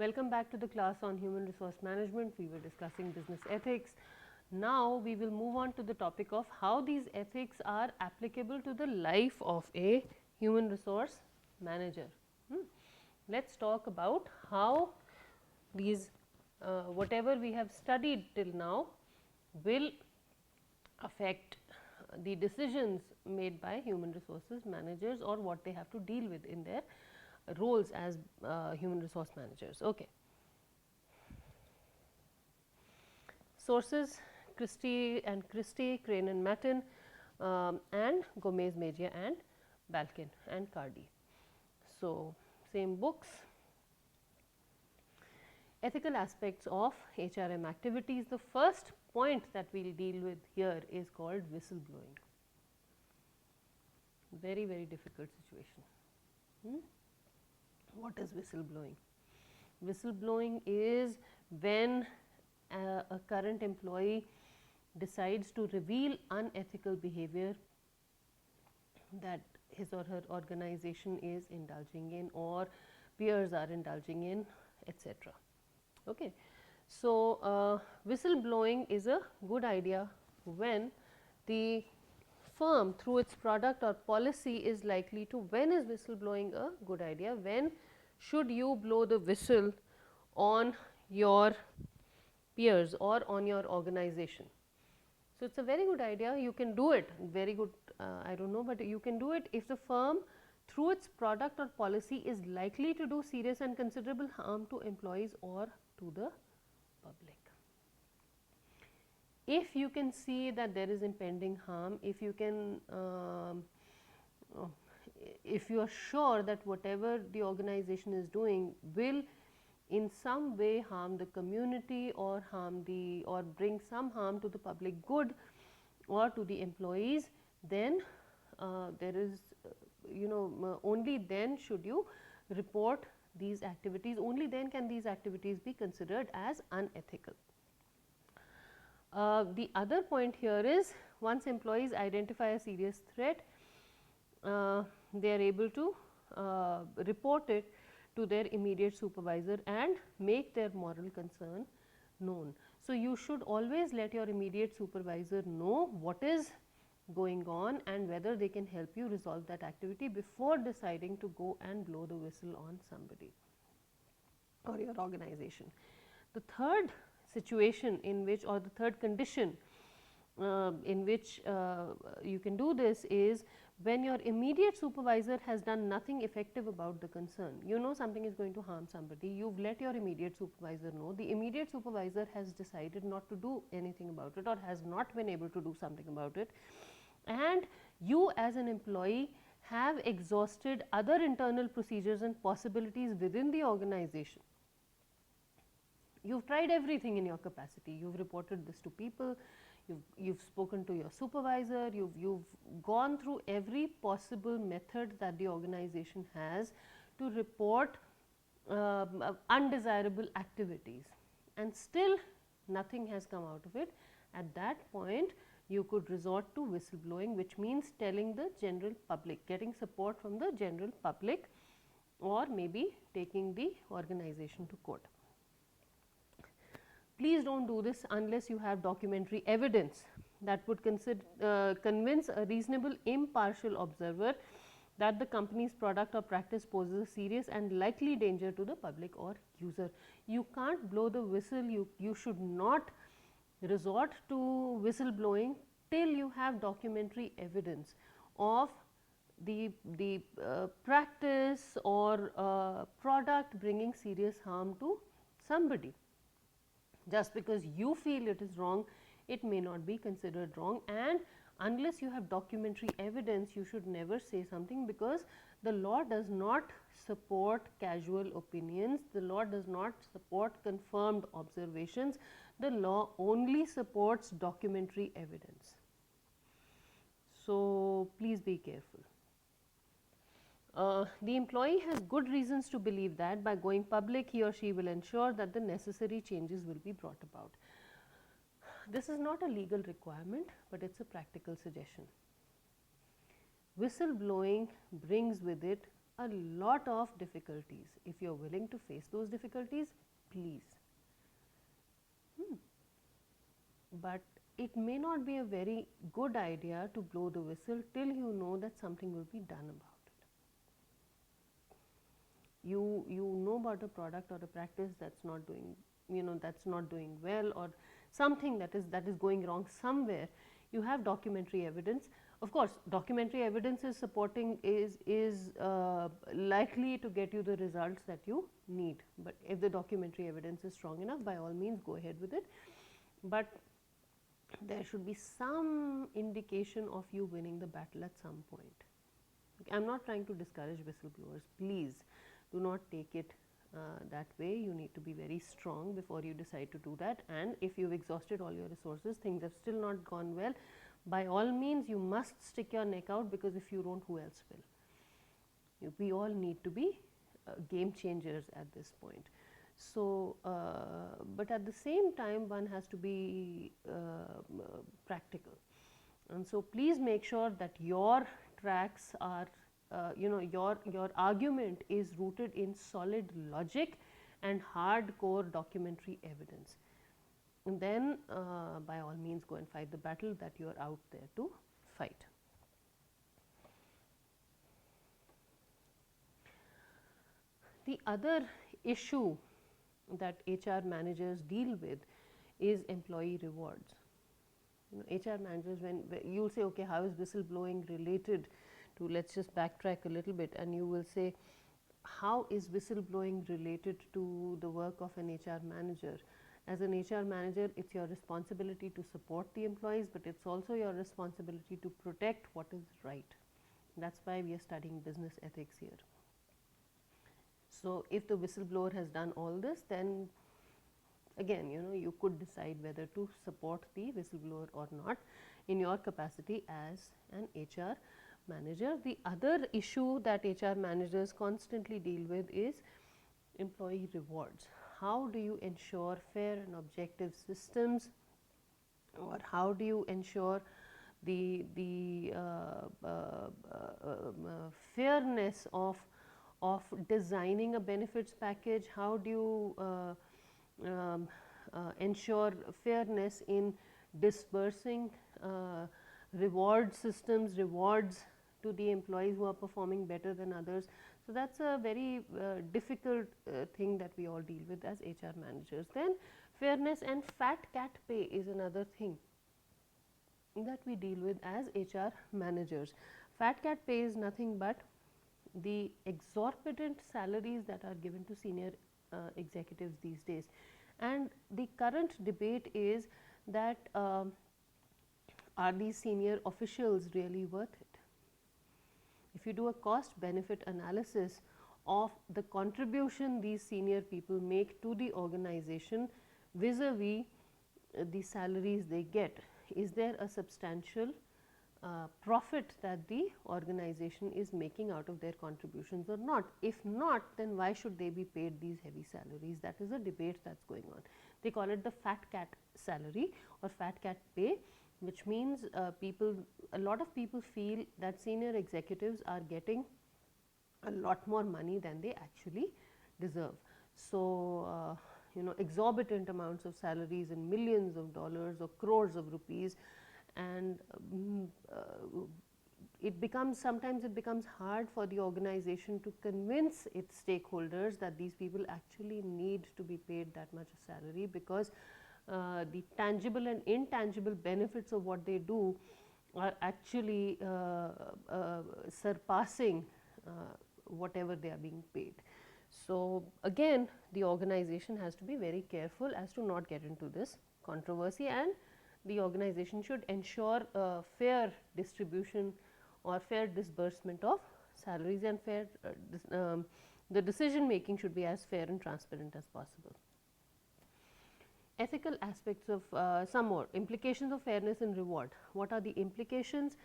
Welcome back to the class on human resource management. We were discussing business ethics. Now we will move on to the topic of how these ethics are applicable to the life of a human resource manager. Let's talk about how these whatever we have studied till now will affect the decisions made by human resources managers or what they have to deal with in their roles as human resource managers. Okay. Sources: Christie and Christie, Crane and Matten, and Gomez Mejia and Balkin and Cardy. So, same books. Ethical aspects of HRM activities. The first point that we will deal with here is called whistleblowing. Very, very difficult situation. What is whistleblowing? Whistleblowing is when a current employee decides to reveal unethical behavior that his or her organization is indulging in or peers are indulging in, etc. Okay. So, whistleblowing is a good idea when the firm through its product or policy is likely to. When is whistleblowing a good idea? When should you blow the whistle on your peers or on your organization? So, it is a very good idea. You can do it, very good, I do not know, but you can do it if the firm through its product or policy is likely to do serious and considerable harm to employees or to the public. If you can see that there is impending harm, if you can if you are sure that whatever the organization is doing will in some way harm the community or bring some harm to the public good or to the employees, then there is only then should you report these activities, only then can these activities be considered as unethical. The other point here is once employees identify a serious threat, they are able to report it to their immediate supervisor and make their moral concern known. So, you should always let your immediate supervisor know what is going on and whether they can help you resolve that activity before deciding to go and blow the whistle on somebody or your organization. The third situation in which, or the third condition in which you can do this is when your immediate supervisor has done nothing effective about the concern. You know something is going to harm somebody, you have let your immediate supervisor know, the immediate supervisor has decided not to do anything about it or has not been able to do something about it, and you as an employee have exhausted other internal procedures and possibilities within the organization. You have tried everything in your capacity, you have reported this to people, you have spoken to your supervisor, you have gone through every possible method that the organization has to report undesirable activities, and still nothing has come out of it. At that point, you could resort to whistleblowing, which means telling the general public, getting support from the general public, or maybe taking the organization to court. Please do not do this unless you have documentary evidence that would convince a reasonable impartial observer that the company's product or practice poses a serious and likely danger to the public or user. You can't blow the whistle, you should not resort to whistleblowing till you have documentary evidence of the practice or product bringing serious harm to somebody. Just because you feel it is wrong, it may not be considered wrong, and unless you have documentary evidence, you should never say something, because the law does not support casual opinions, the law does not support confirmed observations, the law only supports documentary evidence. So, please be careful. The employee has good reasons to believe that by going public, he or she will ensure that the necessary changes will be brought about. This is not a legal requirement, but it is a practical suggestion. Whistleblowing brings with it a lot of difficulties. If you're willing to face those difficulties, please. But it may not be a very good idea to blow the whistle till you know that something will be done about it. You know about a product or a practice that's not doing, that's not doing well, or something that is going wrong somewhere. You have documentary evidence. Of course, documentary evidence is supporting is likely to get you the results that you need. But if the documentary evidence is strong enough, by all means go ahead with it. But there should be some indication of you winning the battle at some point. I am not trying to discourage whistleblowers. Please do not take it that way. You need to be very strong before you decide to do that. And if you've exhausted all your resources, things have still not gone well, by all means you must stick your neck out, because if you don't, who else will? We all need to be game changers at this point. So, but at the same time one has to be practical, and so please make sure that your tracks are, your argument is rooted in solid logic and hardcore documentary evidence. And then by all means go and fight the battle that you are out there to fight. The other issue that HR managers deal with is employee rewards. HR managers, when you'll say, okay, how is whistleblowing related to, let's just backtrack a little bit, and you will say, how is whistleblowing related to the work of an HR manager? As an HR manager, it's your responsibility to support the employees, but it's also your responsibility to protect what is right. That's why we are studying business ethics here. So if the whistleblower has done all this, then again, you could decide whether to support the whistleblower or not in your capacity as an HR manager. The other issue that HR managers constantly deal with is employee rewards. How do you ensure fair and objective systems, or how do you ensure the fairness of designing a benefits package? How do you ensure fairness in dispersing reward systems, rewards to the employees who are performing better than others? So that's a very difficult thing that we all deal with as HR managers. Then fairness and fat cat pay is another thing that we deal with as HR managers. Fat cat pay is nothing but the exorbitant salaries that are given to senior executives these days. And the current debate is that are these senior officials really worth it? If you do a cost benefit analysis of the contribution these senior people make to the organization vis-a-vis the salaries they get, is there a substantial profit that the organization is making out of their contributions or not? If not, then why should they be paid these heavy salaries? That is a debate that's going on. They call it the fat cat salary or fat cat pay, which means a lot of people feel that senior executives are getting a lot more money than they actually deserve. So, exorbitant amounts of salaries in millions of dollars or crores of rupees, and sometimes it becomes hard for the organization to convince its stakeholders that these people actually need to be paid that much salary, because the tangible and intangible benefits of what they do are actually surpassing whatever they are being paid. So again, the organization has to be very careful as to not get into this controversy, and the organization should ensure fair distribution or fair disbursement of salaries, and fair the decision making should be as fair and transparent as possible. Ethical aspects of some more implications of fairness and reward. What are the implications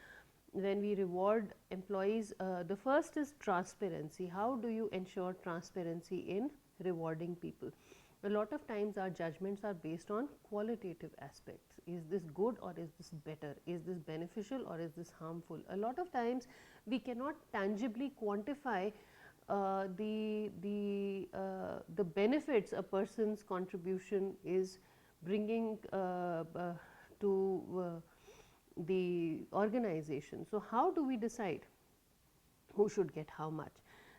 when we reward employees? The first is transparency. How do you ensure transparency in rewarding people? A lot of times our judgments are based on qualitative aspects. Is this good or is this better? Is this beneficial or is this harmful? A lot of times we cannot tangibly quantify the benefits a person's contribution is bringing to the organization. So, how do we decide who should get how much?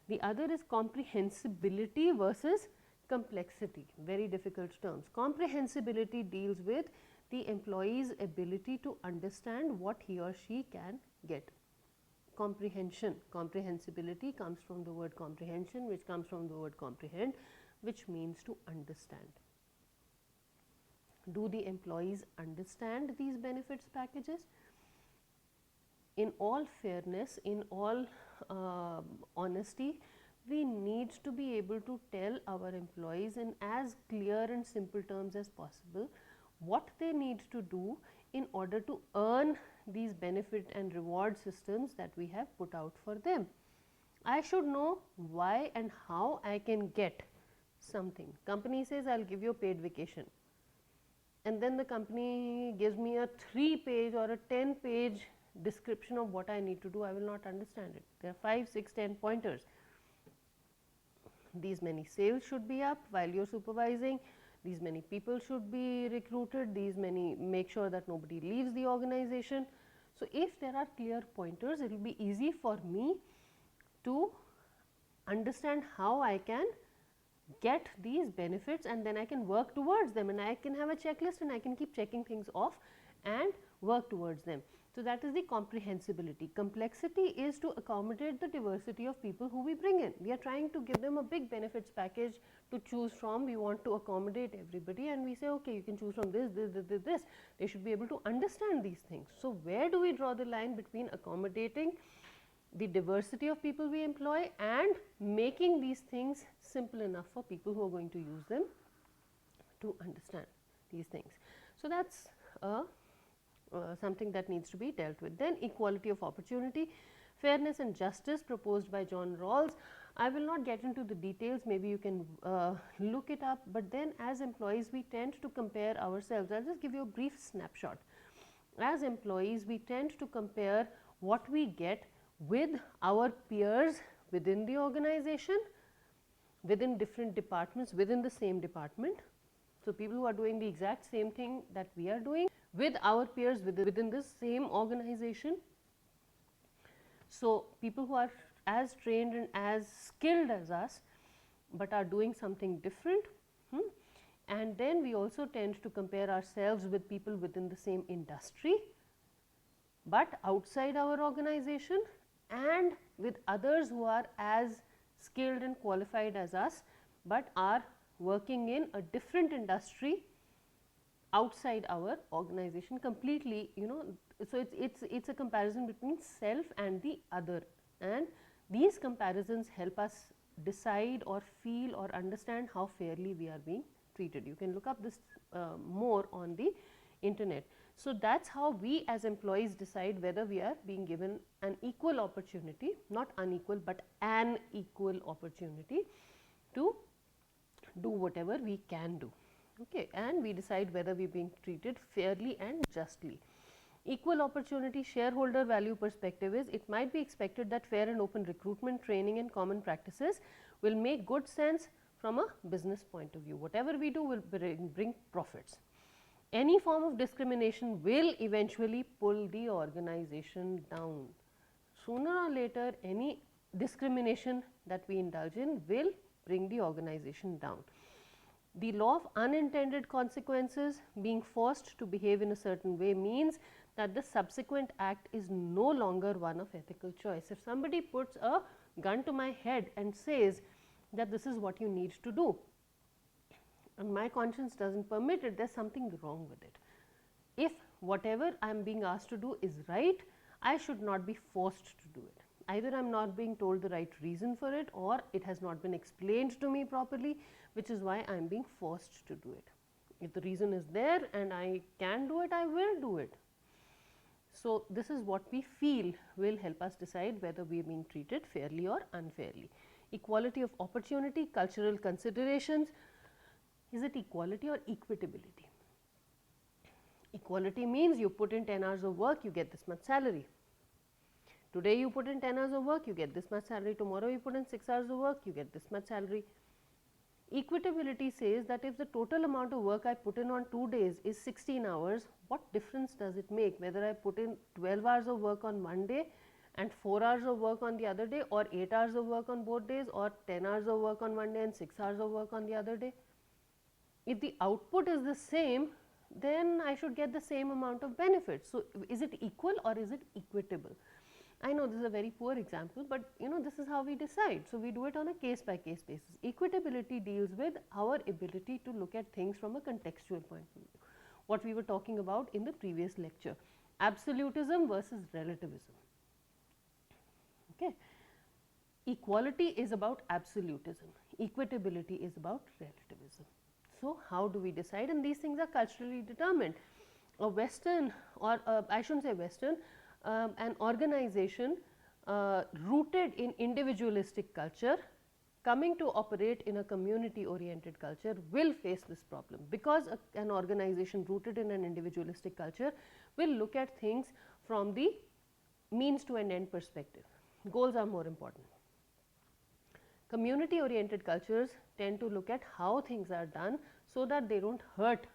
The other is comprehensibility versus complexity, very difficult terms. Comprehensibility deals with the employee's ability to understand what he or she can get. Comprehension, comprehensibility comes from the word comprehension, which comes from the word comprehend, which means to understand. Do the employees understand these benefits packages? In all fairness, in all honesty, we need to be able to tell our employees in as clear and simple terms as possible what they need to do in order to earn these benefit and reward systems that we have put out for them. I should know why and how I can get something. Company says I'll give you a paid vacation, and then the company gives me a 3-page or a 10-page description of what I need to do. I will not understand it. There are 5, 6, 10 pointers. These many sales should be up while you're supervising. These many people should be recruited. These many, make sure that nobody leaves the organization. So, if there are clear pointers, it will be easy for me to understand how I can get these benefits, and then I can work towards them, and I can have a checklist and I can keep checking things off and work towards them. So, that is the comprehensibility. Complexity is to accommodate the diversity of people who we bring in. We are trying to give them a big benefits package to choose from. We want to accommodate everybody, and we say, okay, you can choose from this, this, this, this, this. They should be able to understand these things. So, where do we draw the line between accommodating the diversity of people we employ and making these things simple enough for people who are going to use them to understand these things? So, that is something that needs to be dealt with. Then equality of opportunity, fairness and justice proposed by John Rawls. I will not get into the details, maybe you can look it up, but then as employees we tend to compare ourselves. I will just give you a brief snapshot. As employees we tend to compare what we get with our peers within the organization, within different departments, within the same department. So, people who are doing the exact same thing that we are doing with our peers within the same organization. So, people who are as trained and as skilled as us, but are doing something different. And then we also tend to compare ourselves with people within the same industry, but outside our organization, and with others who are as skilled and qualified as us, but are working in a different industry outside our organization completely, you know. So, it's a comparison between self and the other, and these comparisons help us decide or feel or understand how fairly we are being treated. You can look up this more on the internet. So, that is how we as employees decide whether we are being given an equal opportunity, not unequal, but an equal opportunity to do whatever we can do. Okay, and we decide whether we are being treated fairly and justly. Equal opportunity shareholder value perspective is, it might be expected that fair and open recruitment, training and common practices will make good sense from a business point of view. Whatever we do will bring profits. Any form of discrimination will eventually pull the organization down. Sooner or later, any discrimination that we indulge in will bring the organization down. The law of unintended consequences, being forced to behave in a certain way, means that the subsequent act is no longer one of ethical choice. If somebody puts a gun to my head and says that this is what you need to do, and my conscience does not permit it, there is something wrong with it. If whatever I am being asked to do is right, I should not be forced to do it. Either I am not being told the right reason for it, or it has not been explained to me properly, which is why I am being forced to do it. If the reason is there and I can do it, I will do it. So, this is what we feel will help us decide whether we are being treated fairly or unfairly. Equality of opportunity, cultural considerations. Is it equality or equitability? Equality means you put in 10 hours of work, you get this much salary. Today you put in 10 hours of work, you get this much salary. Tomorrow you put in 6 hours of work, you get this much salary. Equitability says that if the total amount of work I put in on 2 days is 16 hours, what difference does it make whether I put in 12 hours of work on one day and 4 hours of work on the other day, or 8 hours of work on both days, or 10 hours of work on one day and 6 hours of work on the other day? If the output is the same, then I should get the same amount of benefit. So, is it equal or is it equitable? I know this is a very poor example, but this is how we decide. So, we do it on a case by case basis. Equitability deals with our ability to look at things from a contextual point of view, what we were talking about in the previous lecture, absolutism versus relativism. Okay. Equality is about absolutism, equitability is about relativism. So, how do we decide? And these things are culturally determined. A Western, or I should not say Western, an organization rooted in individualistic culture coming to operate in a community oriented culture will face this problem, because an organization rooted in an individualistic culture will look at things from the means to an end perspective. Goals are more important. Community oriented cultures tend to look at how things are done so that they do not hurt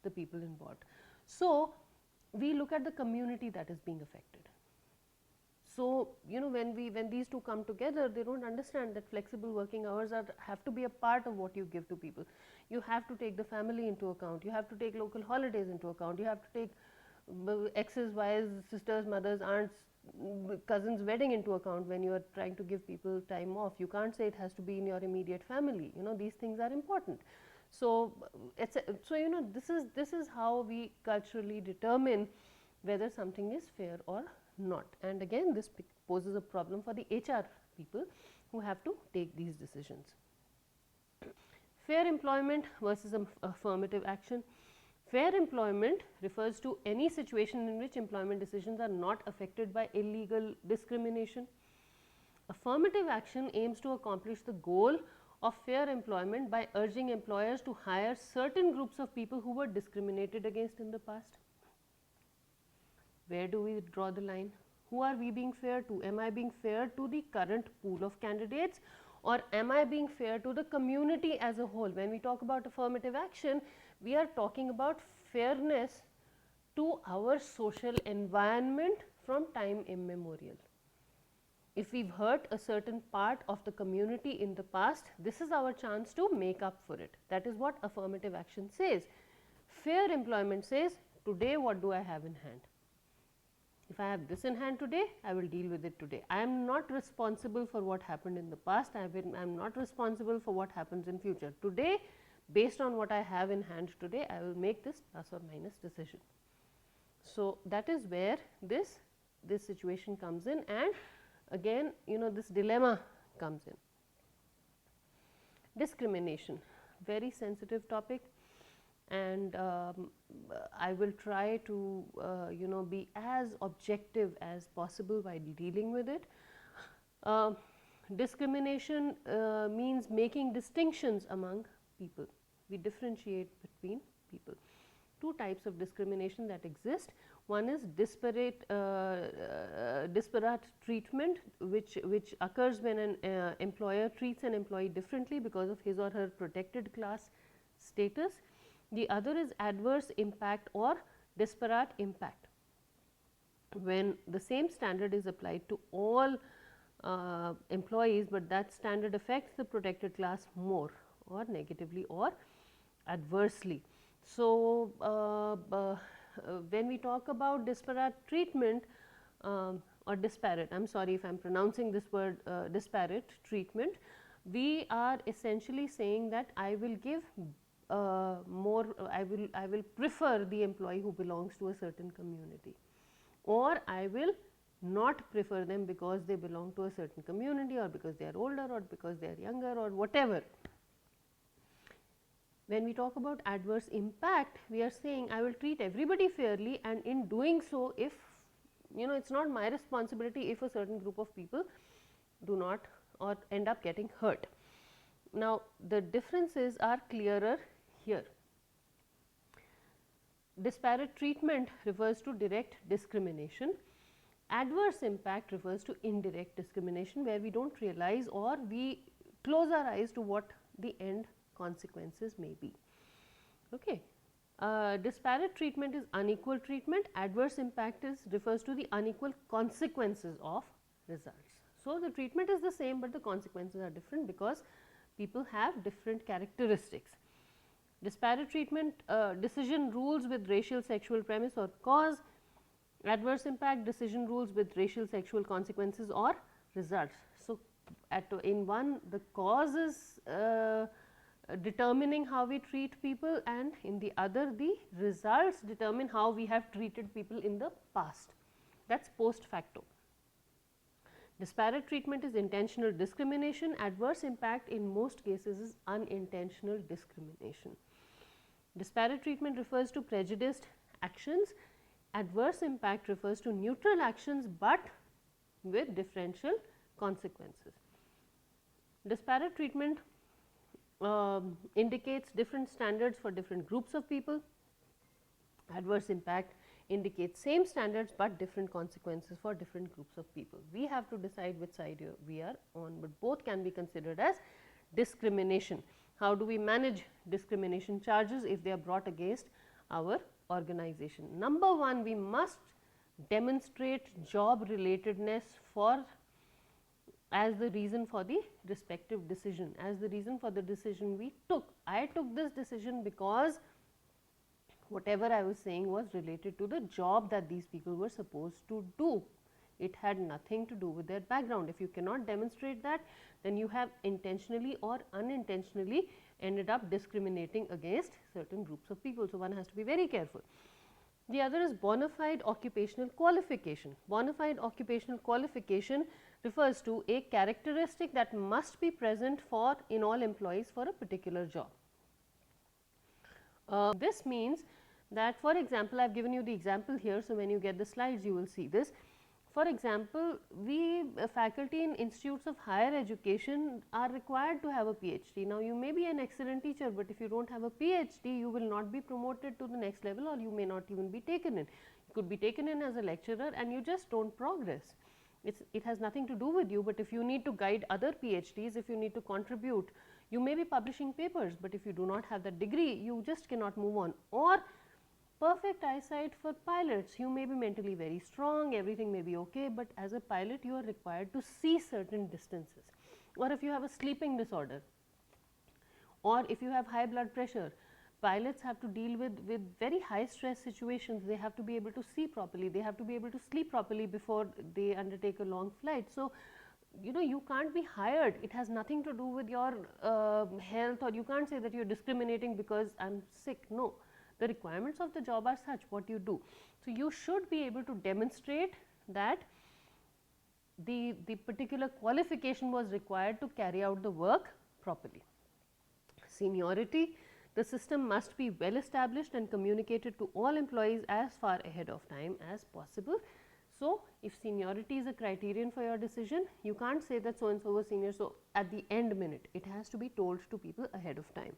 the people involved. So, we look at the community that is being affected. So, when these two come together, they do not understand that flexible working hours have to be a part of what you give to people. You have to take the family into account, you have to take local holidays into account, you have to take exes, wives, sisters, mothers, aunts, cousins' wedding into account when you are trying to give people time off. You can't say it has to be in your immediate family. These things are important. So, this is how we culturally determine whether something is fair or not. And again, this poses a problem for the HR people who have to take these decisions. Fair employment versus affirmative action. Fair employment refers to any situation in which employment decisions are not affected by illegal discrimination. Affirmative action aims to accomplish the goal of fair employment by urging employers to hire certain groups of people who were discriminated against in the past. Where do we draw the line? Who are we being fair to? Am I being fair to the current pool of candidates, or am I being fair to the community as a whole? When we talk about affirmative action, we are talking about fairness to our social environment from time immemorial. If we've hurt a certain part of the community in the past, this is our chance to make up for it. That is what affirmative action says. Fair employment says, today what do I have in hand? If I have this in hand today, I will deal with it today. I am not responsible for what happened in the past. I am not responsible for what happens in future. Today, based on what I have in hand today, I will make this plus or minus decision. So, that is where this situation comes in, and again this dilemma comes in. Discrimination, very sensitive topic, and I will try to be as objective as possible while dealing with it. Discrimination means making distinctions among people. We differentiate between people. Two types of discrimination that exist. One is disparate treatment, which occurs when an employer treats an employee differently because of his or her protected class status. The other is adverse impact or disparate impact, when the same standard is applied to all employees, but that standard affects the protected class more, or negatively or adversely. So, when we talk about disparate treatment or disparate, I am sorry if I am pronouncing this word disparate treatment, we are essentially saying that I will give I will prefer the employee who belongs to a certain community, or I will not prefer them because they belong to a certain community, or because they are older, or because they are younger, or whatever. When we talk about adverse impact, we are saying I will treat everybody fairly, and in doing so, if it is not my responsibility if a certain group of people do not or end up getting hurt. Now, the differences are clearer here. Disparate treatment refers to direct discrimination. Adverse impact refers to indirect discrimination, where we don't realize or we close our eyes to what the end consequences may be. Okay. Disparate treatment is unequal treatment. Adverse impact refers to the unequal consequences of results. So, the treatment is the same, but the consequences are different because people have different characteristics. Disparate treatment, decision rules with racial, sexual premise or cause. Adverse impact, decision rules with racial, sexual consequences or results. So, in one the cause is determining how we treat people, and in the other the results determine how we have treated people in the past. That is post facto. Disparate treatment is intentional discrimination. Adverse impact in most cases is unintentional discrimination. Disparate treatment refers to prejudiced actions. Adverse impact refers to neutral actions, but with differential consequences. Disparate treatment indicates different standards for different groups of people. Adverse impact indicates same standards, but different consequences for different groups of people. We have to decide which side we are on, but both can be considered as discrimination. How do we manage discrimination charges if they are brought against our organization? Number one, we must demonstrate job relatedness as the reason for the respective decision, as the reason for the decision we took. I took this decision because whatever I was saying was related to the job that these people were supposed to do. It had nothing to do with their background. If you cannot demonstrate that, then you have intentionally or unintentionally ended up discriminating against certain groups of people. So, one has to be very careful. The other is bona fide occupational qualification. Bona fide occupational qualification refers to a characteristic that must be present in all employees for a particular job. This means that, for example, I have given you the example here. So, when you get the slides, you will see this. For example, faculty in institutes of higher education are required to have a PhD. Now, you may be an excellent teacher, but if you do not have a PhD, you will not be promoted to the next level, or you may not even be taken in. You could be taken in as a lecturer and you just do not progress. It has nothing to do with you, but if you need to guide other PhDs, if you need to contribute, you may be publishing papers, but if you do not have that degree, you just cannot move on. Or perfect eyesight for pilots, you may be mentally very strong, everything may be okay, but as a pilot you are required to see certain distances. Or if you have a sleeping disorder, or if you have high blood pressure, pilots have to deal with very high stress situations. They have to be able to see properly, they have to be able to sleep properly before they undertake a long flight. So, you can't be hired, it has nothing to do with your health, or you can't say that you are discriminating because I am sick. No, the requirements of the job are such, what you do. So, you should be able to demonstrate that the particular qualification was required to carry out the work properly. Seniority, the system must be well established and communicated to all employees as far ahead of time as possible. So, if seniority is a criterion for your decision, you can't say that so and so was senior, so at the end minute, it has to be told to people ahead of time.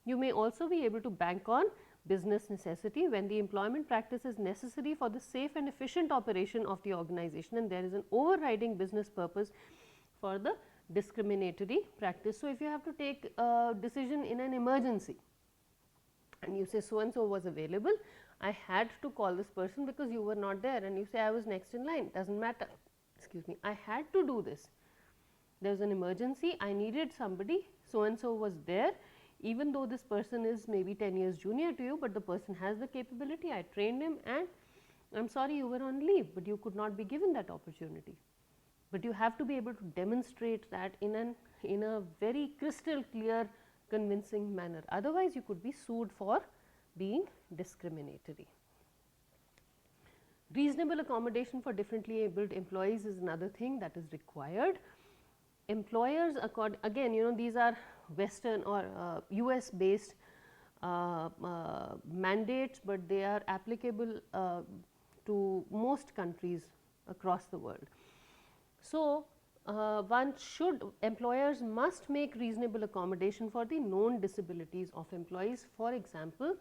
You may also be able to bank on business necessity when the employment practice is necessary for the safe and efficient operation of the organization, and there is an overriding business purpose for the discriminatory practice. So, if you have to take a decision in an emergency and you say so and so was available, I had to call this person because you were not there, and you say I was next in line, does not matter, excuse me, I had to do this. There was an emergency, I needed somebody, so and so was there, even though this person is maybe 10 years junior to you, but the person has the capability, I trained him, and I am sorry you were on leave, but you could not be given that opportunity. But you have to be able to demonstrate that in a very crystal clear, convincing manner. Otherwise, you could be sued for being discriminatory. Reasonable accommodation for differently abled employees is another thing that is required. Employers, again, these are Western or US based mandates, but they are applicable to most countries across the world. So, employers must make reasonable accommodation for the known disabilities of employees. For example,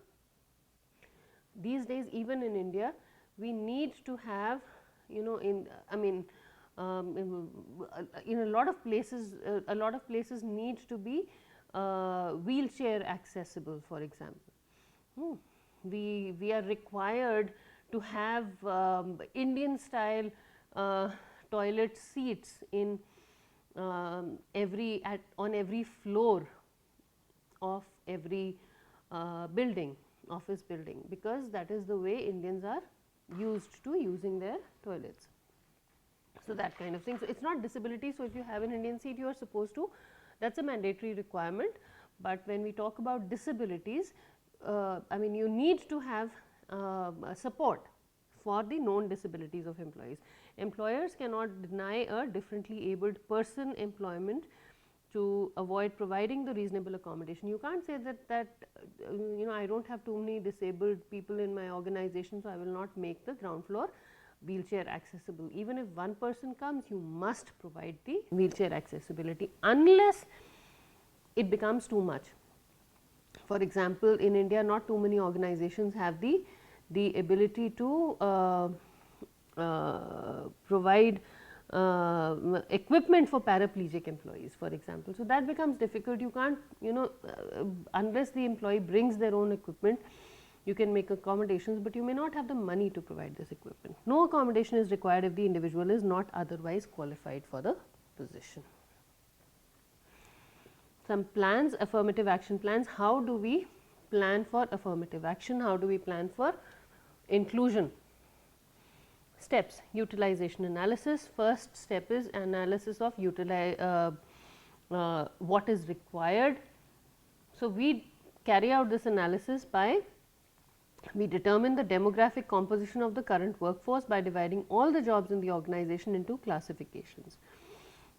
these days even in India, we need to have you know, in in a lot of places need to be wheelchair accessible, for example. We are required to have Indian style toilet seats in on every floor of every building, office building, because that is the way Indians are used to using their toilets. So that kind of thing. So it's not disability. So if you have an Indian seat, you are supposed to. That's a mandatory requirement. But when we talk about disabilities, I mean, you need to have support for the known disabilities of employees. Employers cannot deny a differently abled person employment to avoid providing the reasonable accommodation. You can't say that you know, I don't have too many disabled people in my organization, so I will not make the ground floor wheelchair accessible. Even if one person comes, you must provide the wheelchair accessibility unless it becomes too much. For example, in India, not too many organizations have the ability to provide equipment for paraplegic employees, for example. So that becomes difficult. You can't, you know, unless the employee brings their own equipment, you can make accommodations, but you may not have the money to provide this equipment. No accommodation is required if the individual is not otherwise qualified for the position. Some plans, affirmative action plans. How do we plan for affirmative action? How do we plan for inclusion? Steps: utilization analysis. First step is analysis of what is required. So we carry out this analysis by, we determine the demographic composition of the current workforce by dividing all the jobs in the organization into classifications.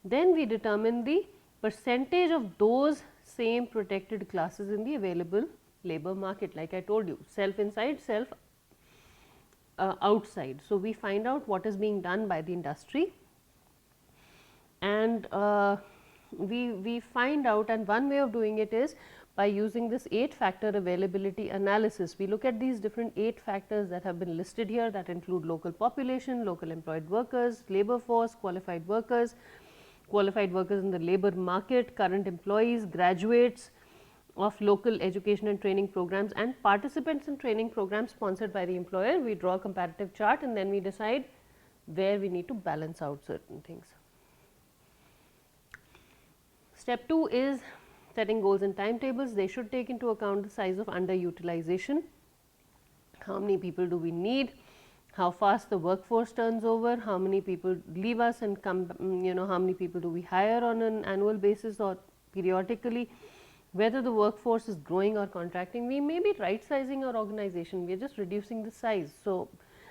Then we determine the percentage of those same protected classes in the available labor market, like I told you, self inside, self outside. So we find out what is being done by the industry, and we find out, and one way of doing it is by using this 8-factor availability analysis. We look at these different 8 factors that have been listed here, that include local population, local employed workers, labor force, qualified workers in the labor market, current employees, graduates of local education and training programs, and participants in training programs sponsored by the employer. We draw a comparative chart and then we decide where we need to balance out certain things. Step 2 is setting goals and timetables. They should take into account the size of underutilization. How many people do we need? How fast the workforce turns over? How many people leave us and come, you know, how many people do we hire on an annual basis or periodically? Whether the workforce is growing or contracting. We may be right sizing our organization, we are just reducing the size. So,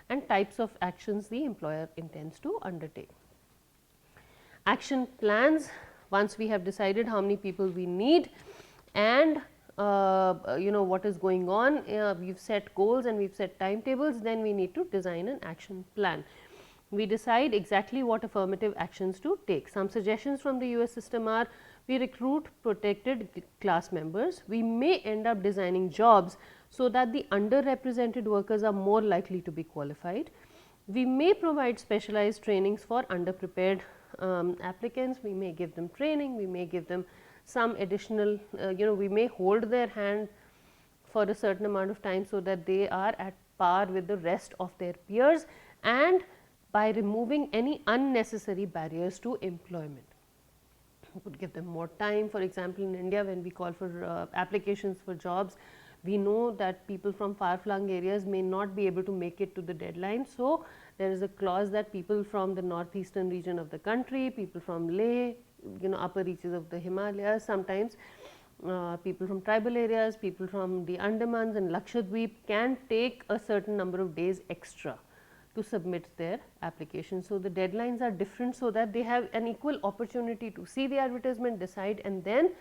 and types of actions the employer intends to undertake. Action plans. Once we have decided how many people we need and you know, what is going on, we've set goals and we've set timetables, then we need to design an action plan. We decide exactly what affirmative actions to take. Some suggestions from the US system are: we recruit protected class members. We may end up designing jobs so that the underrepresented workers are more likely to be qualified. We may provide specialized trainings for underprepared applicants. We may give them training, we may give them some additional, you know, we may hold their hand for a certain amount of time so that they are at par with the rest of their peers, and by removing any unnecessary barriers to employment. We could give them more time. For example, in India, when we call for applications for jobs, we know that people from far-flung areas may not be able to make it to the deadline. So, there is a clause that people from the northeastern region of the country, people from Leh, you know, upper reaches of the Himalayas, sometimes people from tribal areas, people from the Andamans and Lakshadweep can take a certain number of days extra to submit their application. So, the deadlines are different so that they have an equal opportunity to see the advertisement, decide, and then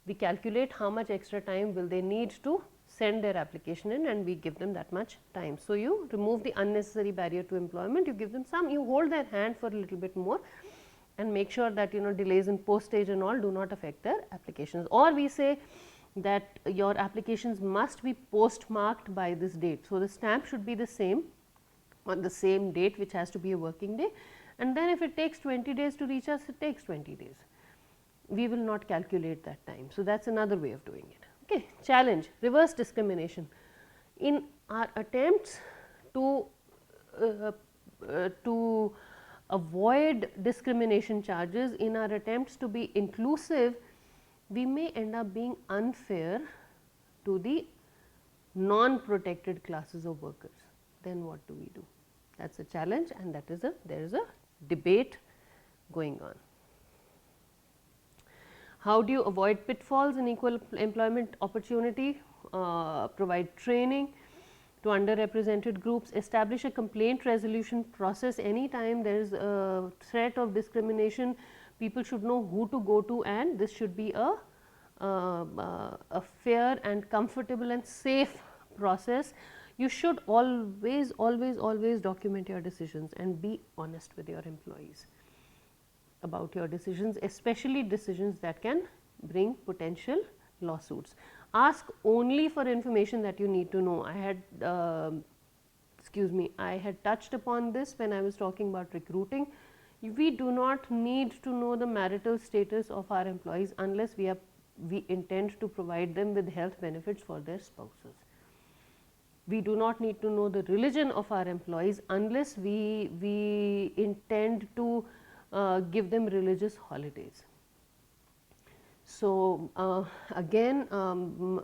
we calculate how much extra time will they need to send their application in, and we give them that much time. So, you remove the unnecessary barrier to employment, you give them some, you hold their hand for a little bit more and make sure that, you know, delays in postage and all do not affect their applications. Or we say that your applications must be postmarked by this date. So, the stamp should be the same on the same date, which has to be a working day, and then if it takes 20 days to reach us, it takes 20 days. We will not calculate that time. So, that is another way of doing it. Okay. Challenge, reverse discrimination. In our attempts to avoid discrimination charges, in our attempts to be inclusive, we may end up being unfair to the non-protected classes of workers. Then what do we do? That is a challenge, and that is there is a debate going on. How do you avoid pitfalls in equal employment opportunity? Provide training to underrepresented groups, establish a complaint resolution process. Anytime there is a threat of discrimination, people should know who to go to, and this should be a fair and comfortable and safe process. You should always document your decisions and be honest with your employees about your decisions, especially decisions that can bring potential lawsuits. Ask only for information that you need to know. I had touched upon this when I was talking about recruiting. We do not need to know the marital status of our employees unless we intend to provide them with health benefits for their spouses. We do not need to know the religion of our employees unless we intend to give them religious holidays. So, again,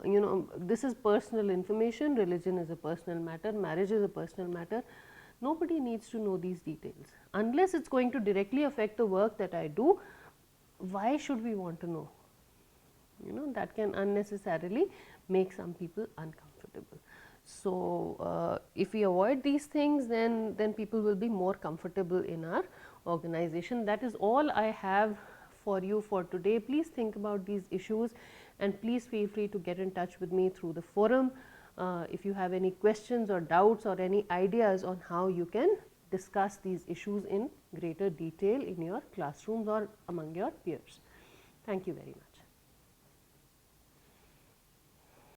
you know, this is personal information. Religion is a personal matter, marriage is a personal matter. Nobody needs to know these details unless it is going to directly affect the work that I do. Why should we want to know? You know, that can unnecessarily make some people uncomfortable. So, if we avoid these things, then people will be more comfortable in our organization. That is all I have for you for today. Please think about these issues, and please feel free to get in touch with me through the forum. If you have any questions or doubts or any ideas on how you can discuss these issues in greater detail in your classrooms or among your peers. Thank you very much.